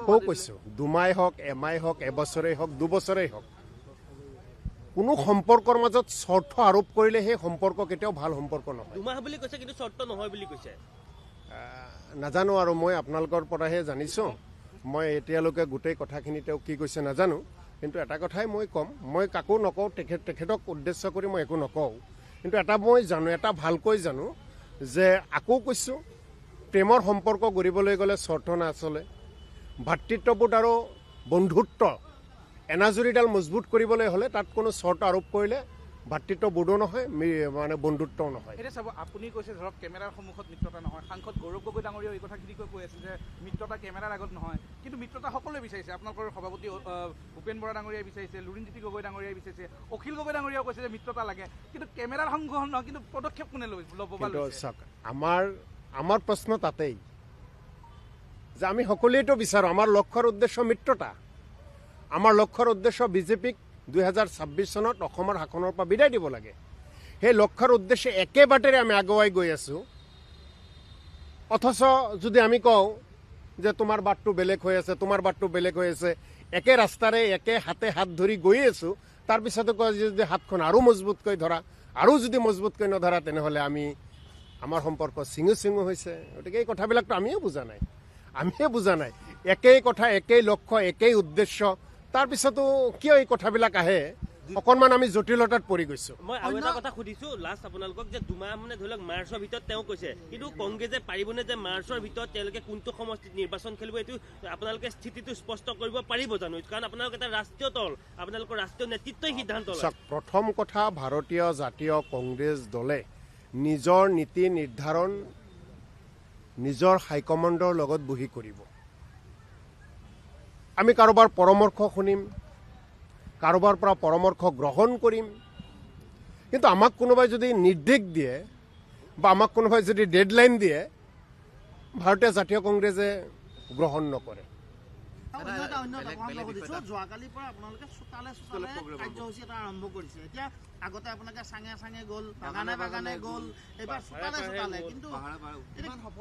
আকৌ কৈছোঁ 2 মাহ হওক, এমাহ হওক, এবছৰেই হওক, 2 বছৰেই হওক, কোনো সম্পৰ্কৰ মাজত স্বাৰ্থ আৰোপ কৰিলে সেই সম্পৰ্ক কেতিয়াও ভাল সম্পৰ্ক নহয়। 2 মাহ বুলি কৈছে কিন্তু স্বাৰ্থ নহয় বুলি কৈছে। নাজানো আৰু মই আপোনালোকৰ পৰাহে জানিছোঁ। মই এতিয়ালৈকে গোটেই কথাখিনি তেওঁ কি কৈছে নাজানো, কিন্তু এটা কথাই মই ক'ম, মই কাকো নকওঁ, তেখেতক উদ্দেশ্য কৰি মই একো নকওঁ, কিন্তু এটা মই জানো, এটা ভালকৈ জানো যে আকৌ কৈছোঁ প্ৰেমৰ সম্পৰ্ক গঢ়িবলৈ গ'লে স্বাৰ্থ নাচলে, ভাতৃত্ববোধ আৰু বন্ধুত্ব এনাজৰীডাল মজবুত কৰিবলৈ হ'লে তাত কোনো স্বাৰ্থ আৰোপ কৰিলে ভাতৃত্ববোধো নহয়, মানে বন্ধুত্বও নহয়। এতিয়া চাব, আপুনি কৈছে ধৰক কেমেৰাৰ সন্মুখত মিত্ৰতা নহয়, সাংসদ গৌৰৱ গগৈ ডাঙৰীয়াও এই কথাখিনি কৈ আছে যে মিত্ৰতা কেমেৰাৰ আগত নহয়, কিন্তু মিত্ৰতা সকলোৱে বিচাৰিছে। আপোনালোকৰ সভাপতি ভূপেন বৰা ডাঙৰীয়াই বিচাৰিছে, লুৰিণজ্যোতি গগৈ ডাঙৰীয়াই বিচাৰিছে, অখিল গগৈ ডাঙৰীয়াও কৈছে যে মিত্ৰতা লাগে, কিন্তু কেমেৰাৰ সন্মুখত নহয়। কিন্তু পদক্ষেপ কোনে ল'ব? চাওক, আমাৰ প্ৰশ্ন তাতেই যে আমি সকলোৱেতো বিচাৰোঁ আমাৰ লক্ষ্যৰ উদ্দেশ্য মিত্ৰতা, আমাৰ লক্ষ্যৰ উদ্দেশ্য বিজেপিক 2026 চনত অসমৰ শাসনৰ পৰা বিদায় দিব লাগে। সেই লক্ষ্যৰ উদ্দেশ্যে একেবাৰে আমি আগুৱাই গৈ আছোঁ। অথচ যদি আমি কওঁ যে তোমাৰ বাটটো বেলেগ হৈ আছে, তোমাৰ বাটটো বেলেগ হৈ আছে, একে ৰাস্তাৰে একে হাতে হাত ধৰি গৈ আছোঁ, তাৰপিছতো কয় যদি হাতখন আৰু মজবুতকৈ ধৰা, আৰু যদি মজবুতকৈ নধৰা তেনেহ'লে আমাৰ সম্পৰ্ক চিঙু হৈছে। গতিকে এই কথাবিলাকতো আমিও বুজা নাই, একেই কথা, একেই লক্ষ্য, একেই উদ্দেশ্য, তাৰপিছতো কিয় এই কথাবিলাক আহে, অকণমান আমি জটিলতাত পৰি গৈছোঁ। মই আৰু এটা কথা সুধিছোঁ লাষ্ট আপোনালোকক, যে 2 মাহ মানে ধৰি লওক মাৰ্চৰ ভিতৰত তেওঁ কৈছে, কিন্তু কংগ্ৰেছে পাৰিবনে যে মাৰ্চৰ ভিতৰত তেওঁলোকে কোনটো সমষ্টিত নিৰ্বাচন খেলিব, এইটো আপোনালোকে স্থিতিটো স্পষ্ট কৰিব পাৰিব জানো? কাৰণ আপোনালোক এটা ৰাষ্ট্ৰীয় দল, আপোনালোকৰ ৰাষ্ট্ৰীয় নেতৃত্বই সিদ্ধান্ত লয়। প্ৰথম কথা, ভাৰতীয় জাতীয় কংগ্ৰেছ দলে নিজৰ নীতি নিৰ্ধাৰণ নিজৰ হাইকমাণ্ডৰ লগত বহি কৰিব। আমি কাৰোবাৰ পৰামৰ্শ শুনিম, কাৰোবাৰ পৰা পৰামৰ্শ গ্ৰহণ কৰিম, কিন্তু আমাক কোনোবাই যদি নিৰ্দেশ দিয়ে বা আমাক কোনোবাই যদি ডেডলাইন দিয়ে, ভাৰতীয় জাতীয় কংগ্ৰেছে গ্ৰহণ নকৰে। যোৱাকালিৰ পৰা আপোনালোকে চোতালে কাৰ্যসূচী এটা আৰম্ভ কৰিছে। এতিয়া আগতে আপোনালোকে চাঙে গ'ল, বাগানে গ'ল, এইবাৰ চোতালে, কিন্তু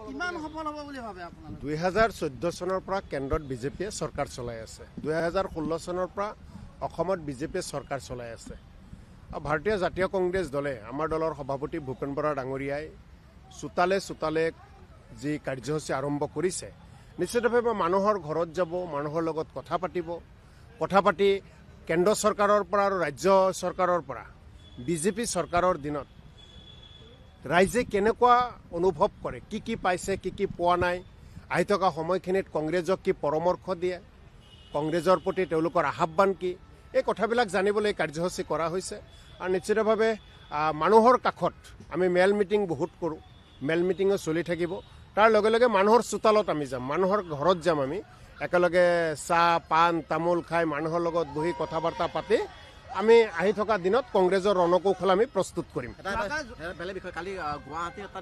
কিমান সফল হ'ব বুলি ভাবে আপোনালোকে? 2014 চনৰ পৰা কেন্দ্ৰত বিজেপিয়ে চৰকাৰ চলাই আছে, 2016 চনৰ পৰা অসমত বিজেপিয়ে চৰকাৰ চলাই আছে। ভাৰতীয় জাতীয় কংগ্ৰেছ দলে, আমাৰ দলৰ সভাপতি ভূপেন বৰা ডাঙৰীয়াই চোতালে যি কাৰ্যসূচী আৰম্ভ কৰিছে, নিশ্চিতভাৱে মানুহৰ ঘৰত যাব, মানুহৰ লগত কথা পাতি কেন্দ্ৰ চৰকাৰৰ পৰা আৰু ৰাজ্য চৰকাৰৰ পৰা বিজেপি চৰকাৰৰ দিনত ৰাইজে কেনেকুৱা অনুভৱ কৰে, কি পাইছে, কি পোৱা নাই, আহি থকা সময়খিনিত কংগ্ৰেছক কি পৰামৰ্শ দিয়ে, কংগ্ৰেছৰ প্ৰতি তেওঁলোকৰ আহ্বান কি, এই কথাবিলাক জানিবলৈ কাৰ্যসূচী কৰা হৈছে। আৰু নিশ্চিতভাৱে মানুহৰ কাষত আমি মেল মিটিং বহুত কৰোঁ, মেল মিটিঙো চলি থাকিব। তাৰ লগে লগে মানুহৰ চোতালত আমি যাম, মানুহৰ ঘৰত যাম, আমি একেলগে চাহ পাণ তামোল খাই মানুহৰ লগত বহি কথা বাৰ্তা পাতি আমি আহি থকা দিনত কংগ্ৰেছৰ ৰণকৌশল আমি প্ৰস্তুত কৰিম। বেলেগ বিষয়, কালি গুৱাহাটীত